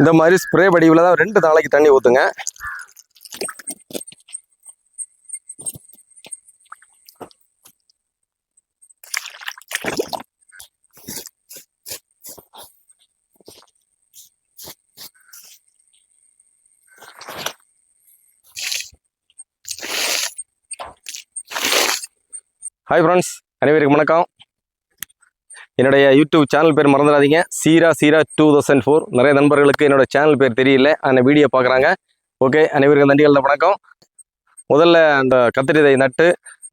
இந்த மாதிரி ஸ்ப்ரே வடிவில் தான் 2 நாளைக்கு தண்ணி ஊற்றுங்க. ஹாய் ஃப்ரெண்ட்ஸ், அனைவருக்கும் வணக்கம். என்னுடைய யூடியூப் சேனல் பேர் மறந்துடாதீங்க, சீரா 2004. நிறைய நண்பர்களுக்கு என்னோட சேனல் பேர் தெரியல, அந்த வீடியோ பார்க்குறாங்க. ஓகே, அனைவருக்கும் நன்றிகள், வணக்கம். முதல்ல அந்த கத்திரி விதை நட்டு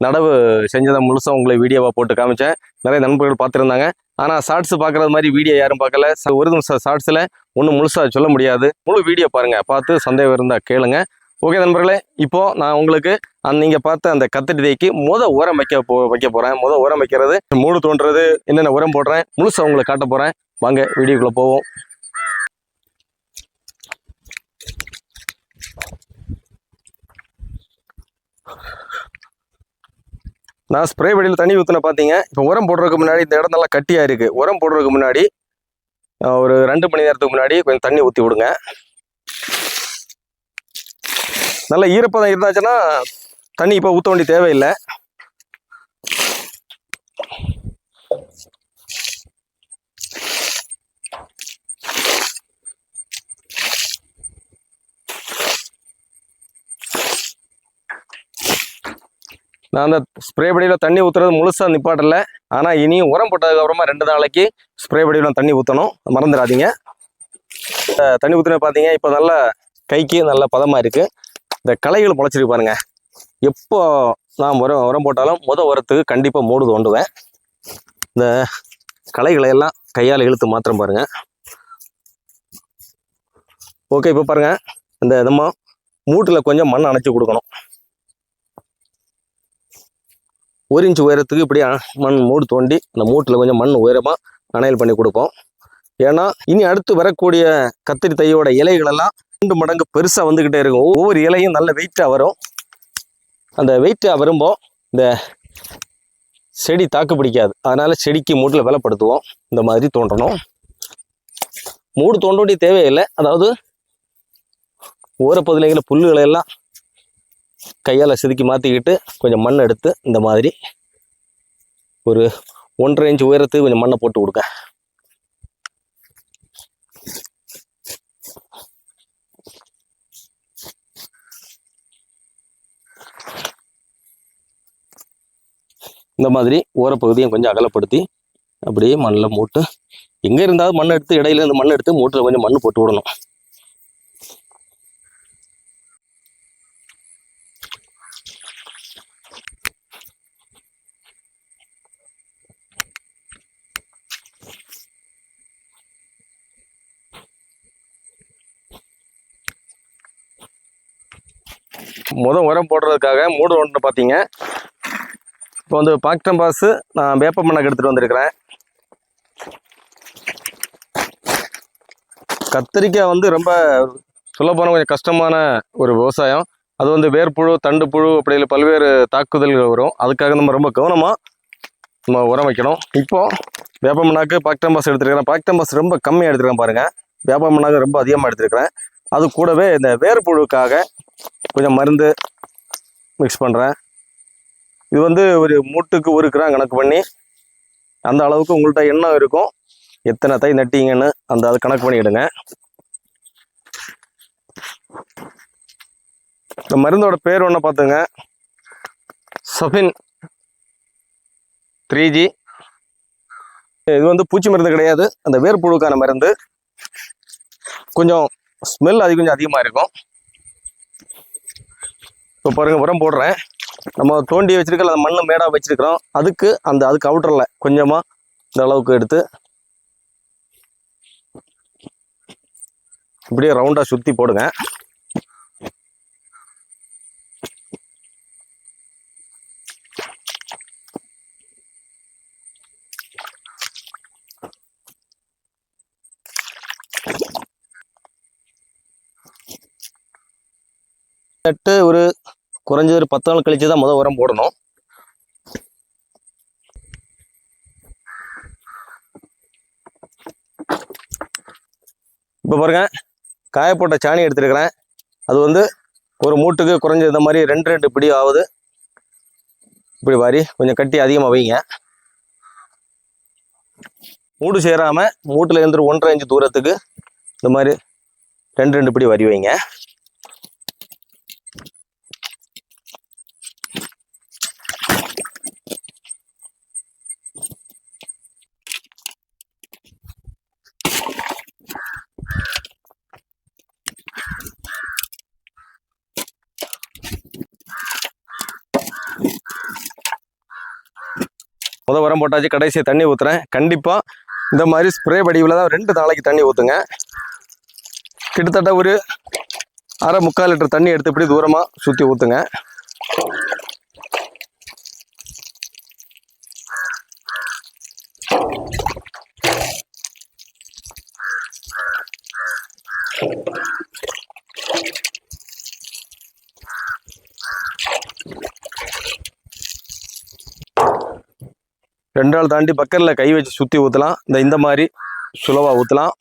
நடவு செஞ்சதை முழுசாக உங்களுக்கு வீடியோவாக போட்டு காமிச்சேன். நிறைய நண்பர்கள் பார்த்துருந்தாங்க. ஆனால் ஷார்ட்ஸ் பார்க்குறது மாதிரி வீடியோ யாரும் பார்க்கல. ஒரு நிமிஷம் ஷார்ட்ஸில் ஒன்றும் முழுசாக சொல்ல முடியாது. முழு வீடியோ பாருங்கள், பார்த்து சந்தேகம் இருந்தால் கேளுங்க. ஓகே நண்பர்களே, இப்போது நான் உங்களுக்கு நீங்கள் பார்த்த அந்த கத்திரி விதைக்கு உரம் வைக்க போகிறேன். உரம் வைக்கிறது, மூடு தோன்றது, என்னென்ன உரம் போடுறேன் முழுசாக உங்களுக்கு காட்ட போகிறேன். வாங்க வீடியோக்குள்ளே போவோம். நான் ஸ்ப்ரே வடியில் தண்ணி ஊற்றின பார்த்தீங்க. இப்போ உரம் போடுறதுக்கு முன்னாடி இந்த இடம் நல்லா கட்டியாக இருக்குது. உரம் போடுறதுக்கு முன்னாடி ஒரு 2 மணி நேரத்துக்கு முன்னாடி கொஞ்சம் தண்ணி ஊற்றி விடுங்க. நல்ல ஈரப்பதம் இருந்தாச்சுன்னா தண்ணி இப்போ ஊற்ற வேண்டிய தேவையில்லை. நான் அந்த ஸ்ப்ரே வடிவில் தண்ணி ஊற்றுறது முழுசாக நிப்பாட்டல. ஆனால் இனியும் உரம் போட்டதுக்கப்புறமா 2 நாளைக்கு ஸ்ப்ரே வடிவில் தண்ணி ஊற்றணும், மறந்துடாதீங்க. தண்ணி ஊற்றுன பார்த்தீங்க, இப்போ நல்லா கைக்கு நல்ல பதமாக இருக்குது. இந்த களைகள் முளைச்சிருக்கு பாருங்க. எப்போ நான் உரம் போட்டாலும் உரத்துக்கு கண்டிப்பாக மூடு தோண்டுவேன். இந்த களைகளை எல்லாம் கையால் இழுத்து மாத்திரம் பாருங்க. ஓகே, இப்போ பாருங்க, இந்த நம்ம மூட்டில் கொஞ்சம் மண் அணைச்சி கொடுக்கணும். 1 இன்ச் உயரத்துக்கு இப்படி மண் மூடு தோண்டி அந்த மூட்டில் கொஞ்சம் மண் உயரமாக அணையல் பண்ணி கொடுப்போம். ஏன்னா இனி அடுத்து வரக்கூடிய கத்திரி தையோட இலைகளெல்லாம் 2 மடங்கு பெருசாக வந்துக்கிட்டே இருக்கும். ஒவ்வொரு இலையும் நல்ல வெயிட்டாக வரும். அந்த வெயிட்டாக வரும்போது இந்த செடி தாக்கு பிடிக்காது. அதனால் செடிக்கு மூட்டில் பலப்படுத்துவோம். இந்த மாதிரி தோண்டணும். மூடு தோண்ட வேண்டிய தேவையில்லை. அதாவது ஓரப்பகுதியில் புல்லுகளை எல்லாம் கையால் செதுக்கி மாற்றிக்கிட்டு கொஞ்சம் மண் எடுத்து இந்த மாதிரி ஒரு 1.5 இன்ச் உயரத்துக்கு கொஞ்சம் மண்ணை போட்டு கொடுங்க. இந்த மாதிரி ஓரப்பகுதியும் கொஞ்சம் அகலப்படுத்தி அப்படியே மண்ணில் மூட்டு, எங்கே இருந்தாலும் மண் எடுத்து இடையில இந்த மண் எடுத்து மூட்டில் கொஞ்சம் மண் போட்டு விடணும். உரம் போடுறதுக்காக மூடு ஒன்று பார்த்தீங்க. இப்போ வந்து பாக்டம்பாஸு நான் வேப்ப மண்ணை எடுத்துகிட்டு வந்திருக்கிறேன். கத்திரிக்காய் வந்து ரொம்ப சொல்லப்போனால் கொஞ்சம் கஷ்டமான ஒரு விவசாயம். அது வந்து வேர்ப்புழு, தண்டு புழு, அப்படி பல்வேறு தாக்குதல்கள் வரும். அதுக்காக நம்ம ரொம்ப கவனமாக நம்ம உரம் வைக்கணும். இப்போது வேப்ப மண்ணாக்கு பாக்டம்பாஸ் எடுத்துருக்கிறேன். பாக்டம்பாஸ் ரொம்ப கம்மியாக எடுத்துருக்கேன் பாருங்கள். வேப்ப மண்ணாக்கு ரொம்ப அதிகமாக எடுத்துருக்கிறேன். அது கூடவே இந்த வேர்ப்புழுக்காக கொஞ்சம் மருந்து மிக்ஸ் பண்ணுறேன். இது வந்து ஒரு மூட்டுக்கு 1 கிராம் கணக்கு பண்ணி, அந்த அளவுக்கு உங்கள்கிட்ட எண்ணம் இருக்கும், எத்தனை தை நட்டிங்கன்னு அது கணக்கு பண்ணிவிடுங்க. இந்த மருந்தோட பேர் ஒன்று பார்த்துங்க, சஃபின் 3G. இது வந்து பூச்சி மருந்து கிடையாது, அந்த வேர்ப்புழுக்கான மருந்து. கொஞ்சம் ஸ்மெல் கொஞ்சம் அதிகமாக இருக்கும். இப்போ பாருங்கள், உரம் போடுறேன். நம்ம தோண்டி வச்சிருக்கல அந்த மண்ணு மேடாக வச்சிருக்கிறோம். அதுக்கு அவுட்டரில் கொஞ்சமாக இந்த அளவுக்கு எடுத்து இப்படியே ரவுண்டாக சுற்றி போடுங்க. நட்டு ஒரு குறைஞ்சது ஒரு 10 நாள் கழிச்சு தான் உரம் போடணும். இப்போ பாருங்க, காயப்போட்ட சாணி எடுத்துருக்கிறேன். அது வந்து ஒரு மூட்டுக்கு குறைஞ்ச இந்த மாதிரி 2 பிடி ஆகுது. இப்படி வாரி கொஞ்சம் கட்டி அதிகமாக வைங்க. மூடு சேராமல் மூட்டில் இருந்து 1.5 இன்ச்சு தூரத்துக்கு இந்த மாதிரி 2 பிடி வரி வைங்க. உரம் போட்டாச்சு. கடைசியாக தண்ணி ஊற்றுறேன். கண்டிப்பாக இந்த மாதிரி ஸ்ப்ரே வடிவில் தான் 2 நாளைக்கு தண்ணி ஊற்றுங்க. கிட்டத்தட்ட ஒரு 1/2 லிட்டர் தண்ணி எடுத்து இப்படி தூரமாக சுற்றி ஊற்றுங்க. ரெண்டு நாள் தாண்டி பக்கத்தில் கை வச்சு சுற்றி ஊற்றலாம். இந்த மாதிரி சுலவாக ஊற்றலாம்.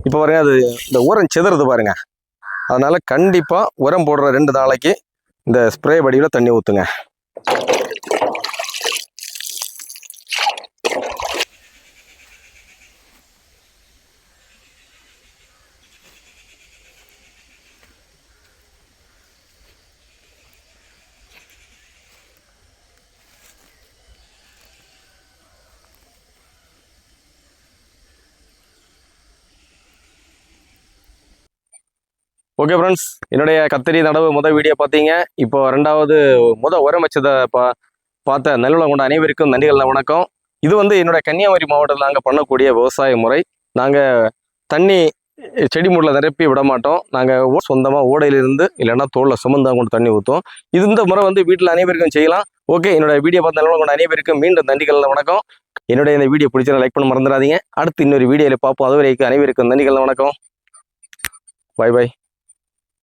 இப்போ பாருங்க, அது இந்த உரம் சிதறது பாருங்க. அதனால கண்டிப்பாக உரம் போடுற 2 நாளைக்கு இந்த ஸ்ப்ரே வடிவில் தண்ணி ஊற்றுங்க. ஓகே ஃப்ரெண்ட்ஸ், என்னுடைய கத்திரி நடவு வீடியோ பார்த்தீங்க. இப்போ 2வது உரம் வச்சதை பார்த்த நல்லுள்ள கொண்ட அனைவருக்கும் நன்றிகள், வணக்கம். இது வந்து என்னுடைய கன்னியாகுமரி மாவட்டத்தில் நாங்கள் பண்ணக்கூடிய விவசாய முறை. நாங்கள் தண்ணி செடி மூடில் நிரப்பி விட மாட்டோம். நாங்கள் சொந்தமாக ஓடையிலிருந்து இல்லைன்னா தோளில் சுமந்தான் கொண்டு தண்ணி ஊற்றுவோம். இந்த முறை வந்து வீட்டில் அனைவருக்கும் செய்யலாம். ஓகே, என்னோட வீடியோ பார்த்த நல்லுள்ள கொண்ட அனைவருக்கும் மீண்டும் நன்றிகள், வணக்கம். என்னுடைய இந்த வீடியோ பிடிச்சா லைக் பண்ண மறந்துடாதீங்க. அடுத்து இன்னொரு வீடியோவில் பார்ப்போம். அதுவரைக்கும் அனைவருக்கும் நன்றிகள், வணக்கம். பாய் பாய்.